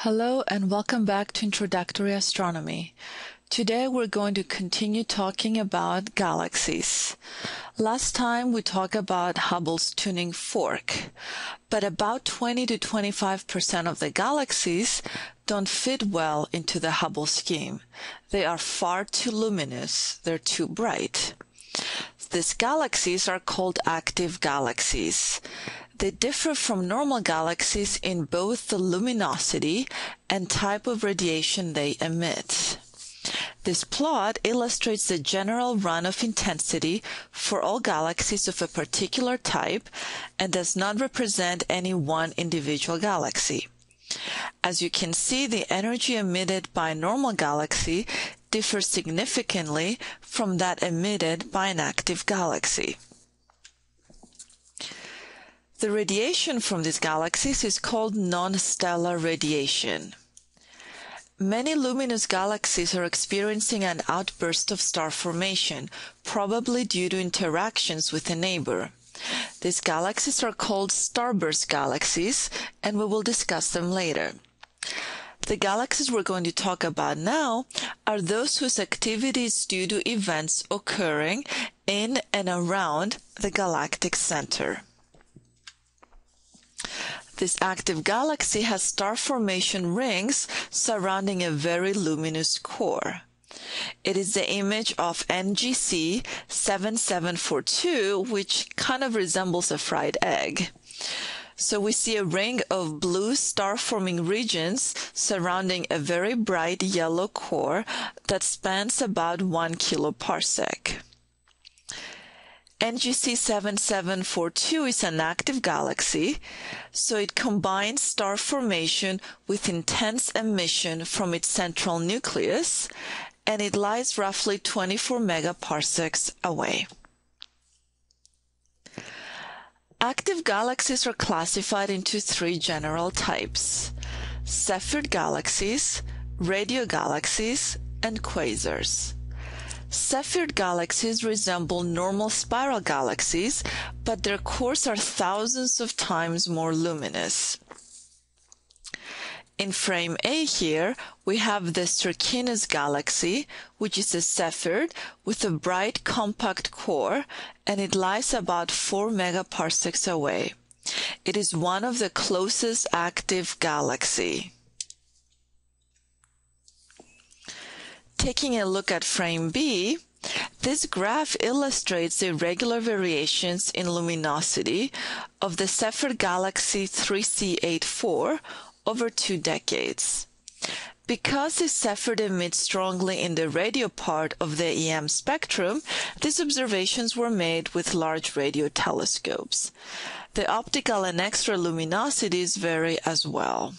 Hello and welcome back to Introductory Astronomy. Today we're going to continue talking about galaxies. Last time we talked about Hubble's tuning fork, but about 20 to 25% of the galaxies don't fit well into the Hubble scheme. They are far too luminous, they're too bright. These galaxies are called active galaxies. They differ from normal galaxies in both the luminosity and type of radiation they emit. This plot illustrates the general run of intensity for all galaxies of a particular type and does not represent any one individual galaxy. As you can see, the energy emitted by a normal galaxy differs significantly from that emitted by an active galaxy. The radiation from these galaxies is called nonstellar radiation. Many luminous galaxies are experiencing an outburst of star formation, probably due to interactions with a neighbor. These galaxies are called starburst galaxies, and we will discuss them later. The galaxies we're going to talk about now are those whose activity is due to events occurring in and around the galactic center. This active galaxy has star formation rings surrounding a very luminous core. It is the image of NGC 7742, which kind of resembles a fried egg. So we see a ring of blue star-forming regions surrounding a very bright yellow core that spans about 1 kiloparsec. NGC 7742 is an active galaxy, so it combines star formation with intense emission from its central nucleus, and it lies roughly 24 megaparsecs away. Active galaxies are classified into three general types: Cepheid galaxies, radio galaxies, and quasars. Cepheid galaxies resemble normal spiral galaxies, but their cores are thousands of times more luminous. In frame A here, we have the Streaky Galaxy, which is a cepheid with a bright compact core, and it lies about 4 megaparsecs away. It is one of the closest active galaxies. Taking a look at frame B, this graph illustrates the irregular variations in luminosity of the Cepheid galaxy 3C84 over 2 decades. Because the Cepheid emits strongly in the radio part of the EM spectrum, these observations were made with large radio telescopes. The optical and X-ray luminosities vary as well.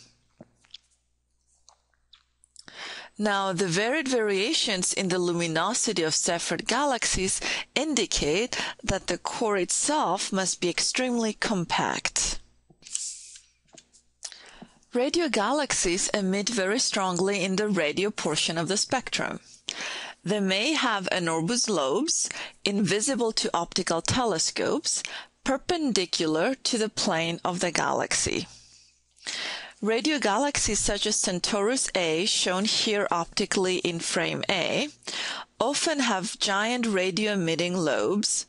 Now, the varied variations in the luminosity of Cepheid galaxies indicate that the core itself must be extremely compact. Radio galaxies emit very strongly in the radio portion of the spectrum. They may have anorbous lobes, invisible to optical telescopes, perpendicular to the plane of the galaxy. Radio galaxies such as Centaurus A, shown here optically in frame A, often have giant radio-emitting lobes.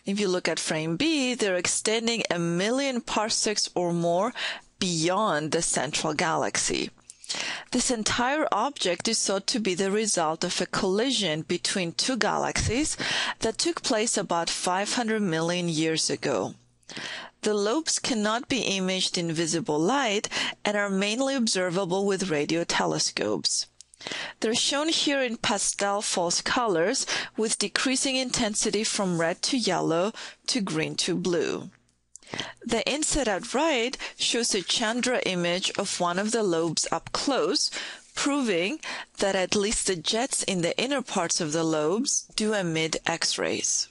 If you look at frame B, they're extending 1 million parsecs or more beyond the central galaxy. This entire object is thought to be the result of a collision between two galaxies that took place about 500 million years ago. The lobes cannot be imaged in visible light and are mainly observable with radio telescopes. They're shown here in pastel false colors with decreasing intensity from red to yellow to green to blue. The inset at right shows a Chandra image of one of the lobes up close, proving that at least the jets in the inner parts of the lobes do emit X-rays.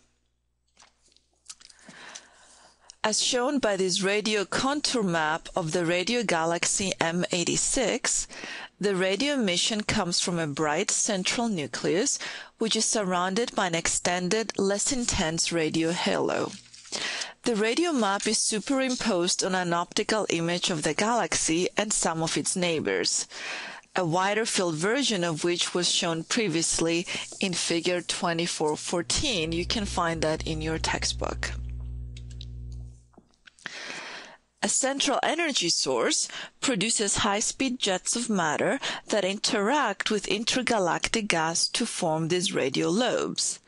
As shown by this radio contour map of the radio Galaxy M86, the radio emission comes from a bright central nucleus, which is surrounded by an extended, less intense radio halo. The radio map is superimposed on an optical image of the galaxy and some of its neighbors, a wider field version of which was shown previously in figure 2414. You can find that in your textbook. A central energy source produces high-speed jets of matter that interact with intergalactic gas to form these radio lobes.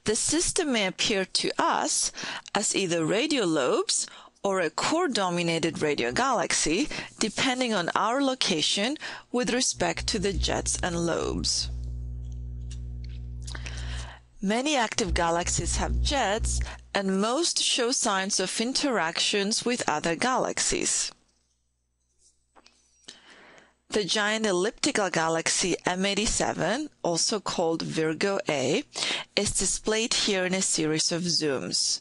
The system may appear to us as either radio lobes or a core-dominated radio galaxy, depending on our location with respect to the jets and lobes. Many active galaxies have jets, and most show signs of interactions with other galaxies. The giant elliptical galaxy M87, also called Virgo A, is displayed here in a series of zooms.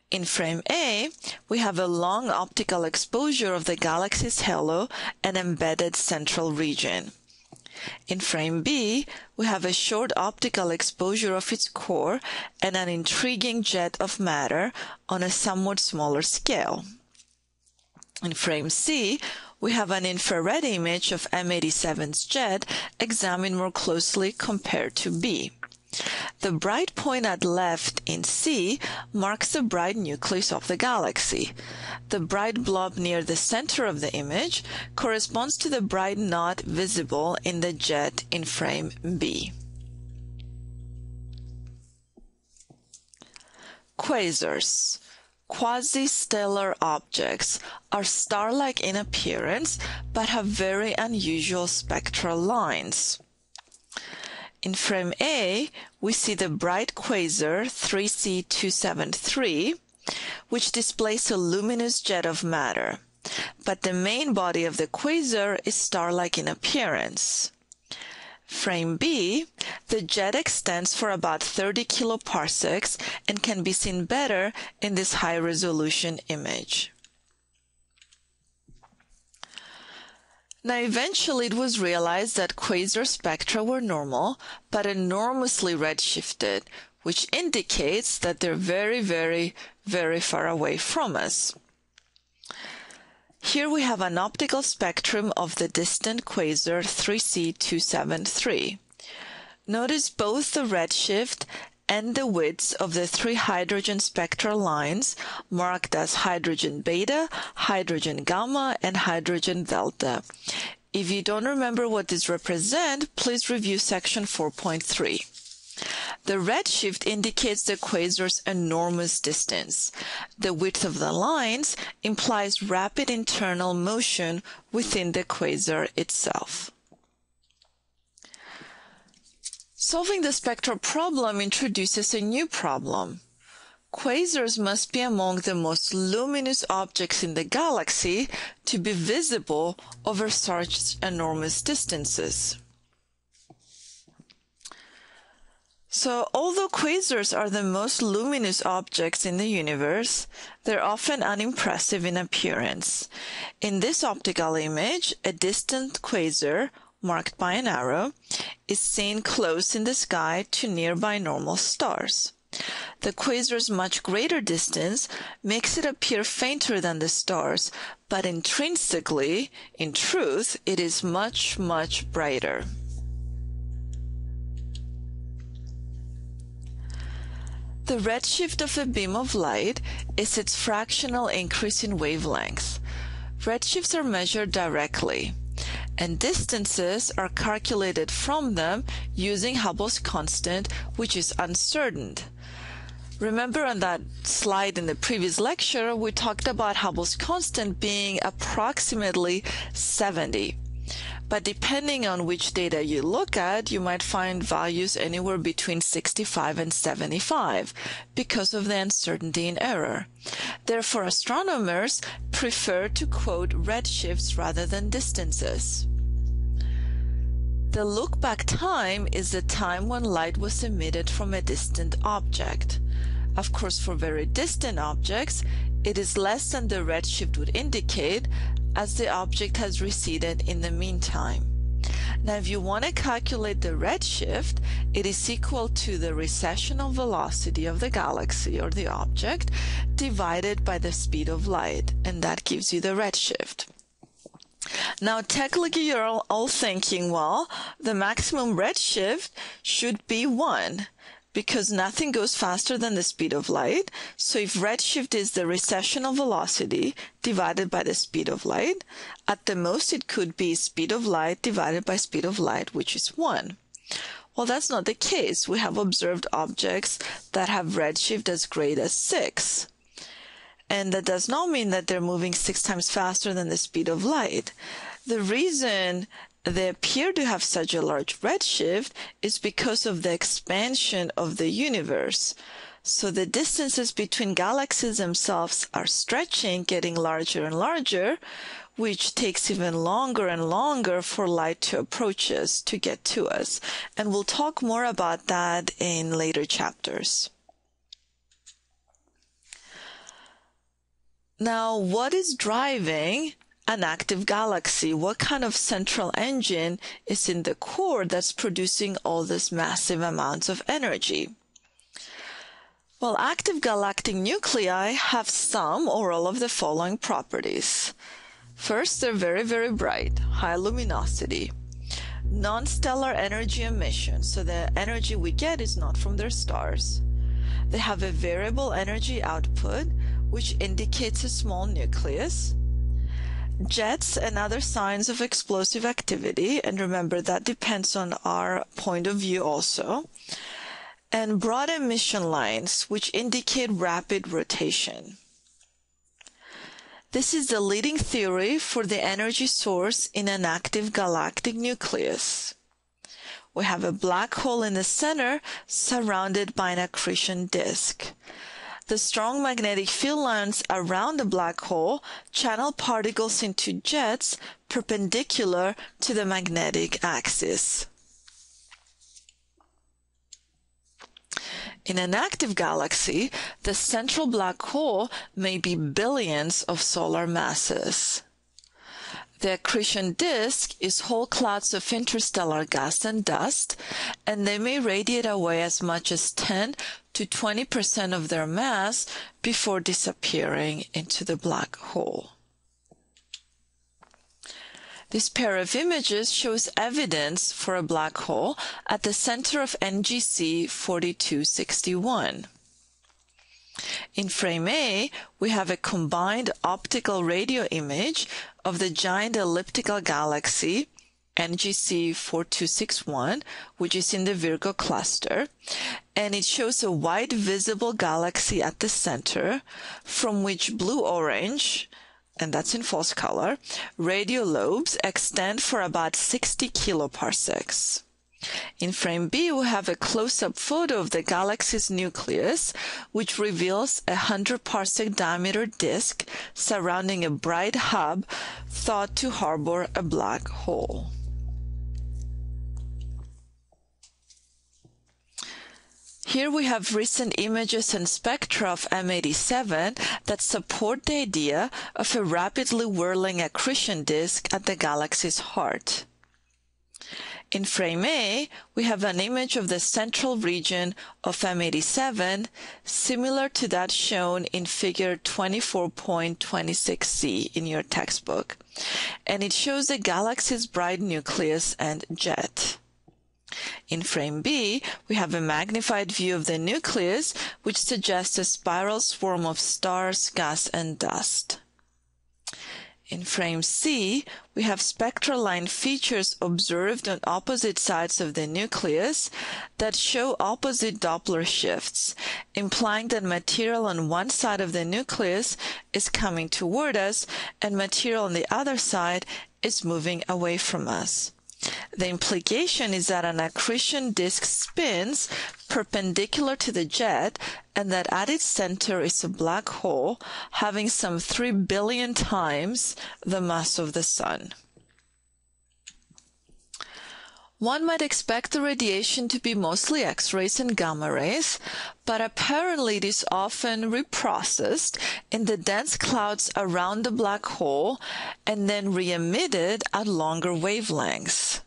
In frame A, we have a long optical exposure of the galaxy's halo and embedded central region. In frame B, we have a short optical exposure of its core and an intriguing jet of matter on a somewhat smaller scale. In frame C, we have an infrared image of M87's jet examined more closely compared to B. The bright point at left in C marks the bright nucleus of the galaxy. The bright blob near the center of the image corresponds to the bright knot visible in the jet in frame B. Quasars, quasi-stellar objects, are star-like in appearance but have very unusual spectral lines. In frame A, we see the bright quasar 3C273, which displays a luminous jet of matter, but the main body of the quasar is star-like in appearance. Frame B, the jet extends for about 30 kiloparsecs and can be seen better in this high-resolution image. Now, eventually it was realized that quasar spectra were normal, but enormously redshifted, which indicates that they're very, very, very far away from us. Here we have an optical spectrum of the distant quasar 3C273. Notice both the redshift and the widths of the three hydrogen spectral lines marked as hydrogen beta, hydrogen gamma, and hydrogen delta. If you don't remember what these represent, please review section 4.3. The redshift indicates the quasar's enormous distance. The width of the lines implies rapid internal motion within the quasar itself. Solving the spectral problem introduces a new problem. Quasars must be among the most luminous objects in the galaxy to be visible over such enormous distances. So, although quasars are the most luminous objects in the universe, they're often unimpressive in appearance. In this optical image, a distant quasar, marked by an arrow, is seen close in the sky to nearby normal stars. The quasar's much greater distance makes it appear fainter than the stars, but intrinsically, in truth, it is much, much brighter. The redshift of a beam of light is its fractional increase in wavelength. Redshifts are measured directly, and distances are calculated from them using Hubble's constant, which is uncertain. Remember on that slide in the previous lecture, we talked about Hubble's constant being approximately 70. But depending on which data you look at, you might find values anywhere between 65 and 75 because of the uncertainty in error. Therefore, astronomers prefer to quote redshifts rather than distances. The look-back time is the time when light was emitted from a distant object. Of course, for very distant objects, it is less than the redshift would indicate, as the object has receded in the meantime. Now, if you want to calculate the redshift, it is equal to the recessional velocity of the galaxy or the object divided by the speed of light, and that gives you the redshift. Now, technically, you're all thinking, well, the maximum redshift should be 1, because nothing goes faster than the speed of light. So if redshift is the recessional velocity divided by the speed of light, at the most it could be speed of light divided by speed of light, which is 1. Well, that's not the case. We have observed objects that have redshift as great as 6. And that does not mean that they're moving 6 times faster than the speed of light. The reason they appear to have such a large redshift is because of the expansion of the universe. So the distances between galaxies themselves are stretching, getting larger and larger, which takes even longer and longer for light to approach us, to get to us. And we'll talk more about that in later chapters. Now, what is driving an active galaxy? What kind of central engine is in the core that's producing all this massive amounts of energy? Well, active galactic nuclei have some or all of the following properties. First, they're very, very bright, high luminosity. Non-stellar energy emission, so the energy we get is not from their stars. They have a variable energy output, which indicates a small nucleus. Jets and other signs of explosive activity, and remember that depends on our point of view also. And broad emission lines, which indicate rapid rotation. This is the leading theory for the energy source in an active galactic nucleus. We have a black hole in the center surrounded by an accretion disk. The strong magnetic field lines around the black hole channel particles into jets perpendicular to the magnetic axis. In an active galaxy, the central black hole may be billions of solar masses. The accretion disk is whole clouds of interstellar gas and dust, and they may radiate away as much as 10 to 20% of their mass before disappearing into the black hole. This pair of images shows evidence for a black hole at the center of NGC 4261. In frame A, we have a combined optical radio image of the giant elliptical galaxy NGC 4261, which is in the Virgo cluster, and it shows a white visible galaxy at the center from which blue-orange, and that's in false color, radio lobes extend for about 60 kiloparsecs. In frame B, we have a close-up photo of the galaxy's nucleus, which reveals a 100-parsec diameter disk surrounding a bright hub thought to harbor a black hole. Here we have recent images and spectra of M87 that support the idea of a rapidly whirling accretion disk at the galaxy's heart. In frame A, we have an image of the central region of M87, similar to that shown in figure 24.26c in your textbook, and it shows the galaxy's bright nucleus and jet. In frame B, we have a magnified view of the nucleus, which suggests a spiral swarm of stars, gas, and dust. In frame C, we have spectral line features observed on opposite sides of the nucleus that show opposite Doppler shifts, implying that material on one side of the nucleus is coming toward us and material on the other side is moving away from us. The implication is that an accretion disk spins perpendicular to the jet and that at its center is a black hole having some 3 billion times the mass of the Sun. One might expect the radiation to be mostly X-rays and gamma rays, but apparently it is often reprocessed in the dense clouds around the black hole and then re-emitted at longer wavelengths.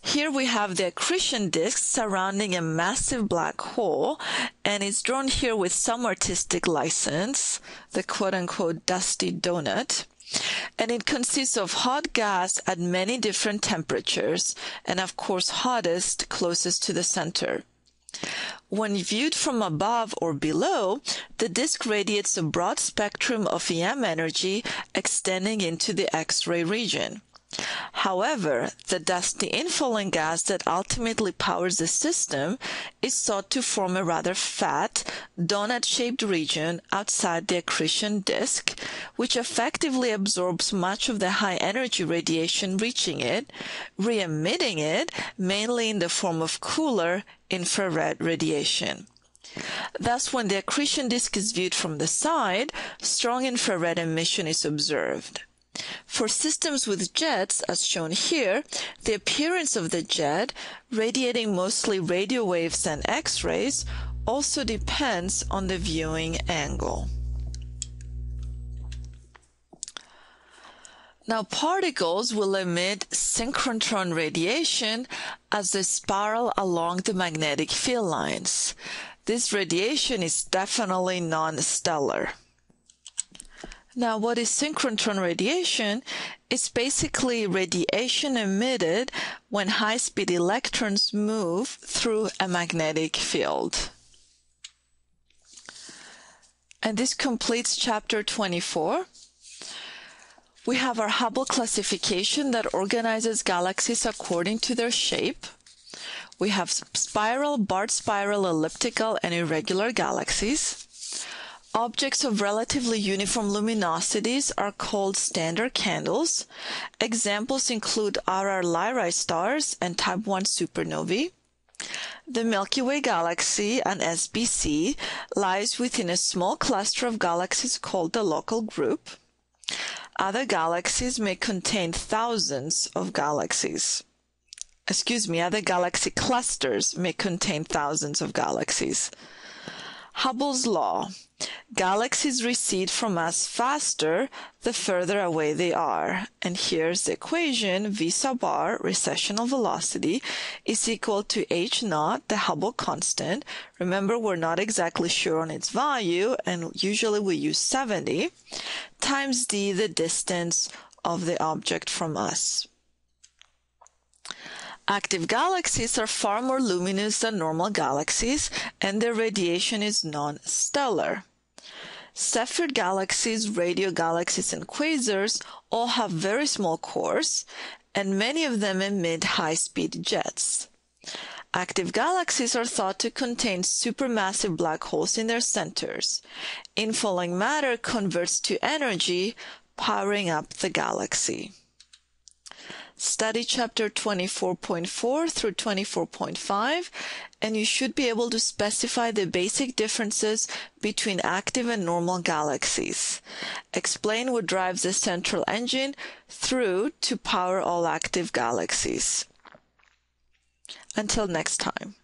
Here we have the accretion disk surrounding a massive black hole, and it's drawn here with some artistic license, the quote-unquote dusty donut. And it consists of hot gas at many different temperatures, and of course hottest closest to the center. When viewed from above or below, the disk radiates a broad spectrum of EM energy extending into the X-ray region. However, the dusty infalling gas that ultimately powers the system is thought to form a rather fat, donut-shaped region outside the accretion disk, which effectively absorbs much of the high-energy radiation reaching it, re-emitting it mainly in the form of cooler infrared radiation. Thus, when the accretion disk is viewed from the side, strong infrared emission is observed. For systems with jets, as shown here, the appearance of the jet, radiating mostly radio waves and X-rays, also depends on the viewing angle. Now, particles will emit synchrotron radiation as they spiral along the magnetic field lines. This radiation is definitely non-stellar. Now, what is synchrotron radiation? It's basically radiation emitted when high-speed electrons move through a magnetic field. And this completes chapter 24. We have our Hubble classification that organizes galaxies according to their shape. We have spiral, barred spiral, elliptical, and irregular galaxies. Objects of relatively uniform luminosities are called standard candles. Examples include RR Lyrae stars and Type 1 supernovae. The Milky Way galaxy, an SBC, lies within a small cluster of galaxies called the local group. Other galaxies may contain thousands of galaxies. Other galaxy clusters may contain thousands of galaxies. Hubble's law. Galaxies recede from us faster the further away they are. And here's the equation. V sub r, recessional velocity, is equal to h naught, the Hubble constant. Remember, we're not exactly sure on its value, and usually we use 70, times d, the distance of the object from us. Active galaxies are far more luminous than normal galaxies, and their radiation is non-stellar. Cepheid galaxies, radio galaxies, and quasars all have very small cores, and many of them emit high-speed jets. Active galaxies are thought to contain supermassive black holes in their centers. Infalling matter converts to energy, powering up the galaxy. Study chapter 24.4 through 24.5, and you should be able to specify the basic differences between active and normal galaxies. Explain what drives the central engine through to power all active galaxies. Until next time.